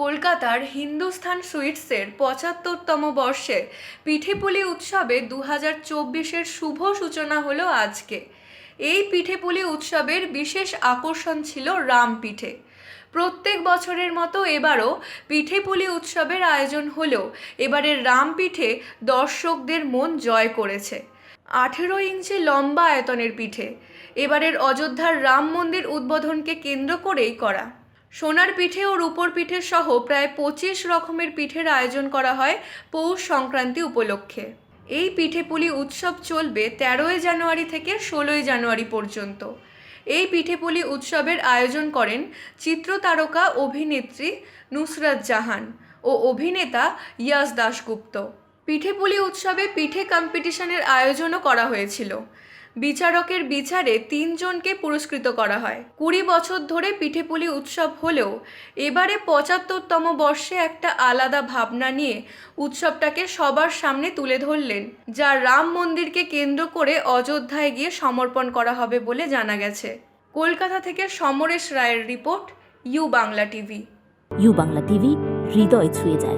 কলকাতার হিন্দুস্থান সুইটসের ৭৫তম বর্ষে পিঠেপুলি উৎসবে ২০২৪-এর শুভ সূচনা হলো আজকে। এই পিঠেপুলি উৎসবের বিশেষ আকর্ষণ ছিল রাম পিঠে। প্রত্যেক বছরের মতো এবারও পিঠেপুলি উৎসবের আয়োজন হলেও এবারের রাম পিঠে দর্শকদের মন জয় করেছে। ১৮ ইঞ্চি লম্বা আয়তনের পিঠে এবারের অযোধ্যার রাম মন্দির উদ্বোধনকে কেন্দ্র করেই করা। সোনার পিঠে ও রূপোর পিঠে সহ প্রায় ২৫ রকমের পিঠের আয়োজন করা হয় পৌষ সংক্রান্তি উপলক্ষে। এই পিঠেপুলি উৎসব চলবে ১৩ই জানুয়ারি থেকে ১৬ই জানুয়ারি পর্যন্ত। এই পিঠেপুলি উৎসবের আয়োজন করেন চিত্রতারকা অভিনেত্রী নুসরাত জাহান ও অভিনেতা ইয়াশ দাশগুপ্ত। পিঠেপুলি উৎসবে পিঠে কম্পিটিশনের আয়োজনও করা হয়েছিল। বিচারকের বিচারে ৩ জনকে পুরস্কৃত করা হয়। ২০ বছর ধরে পিঠেপুলি উৎসব হলেও এবারে ৭৫তম বর্ষে একটা আলাদা ভাবনা নিয়ে উৎসবটাকে সবার সামনে তুলে ধরলেন, যা রাম মন্দিরকে কেন্দ্র করে অযোধ্যায় গিয়ে সমর্পণ করা হবে বলে জানা গেছে। কলকাতা থেকে সমরেশ রায়ের report, U Bangla TV. U Bangla TV হৃদয় ছুঁয়ে যায়।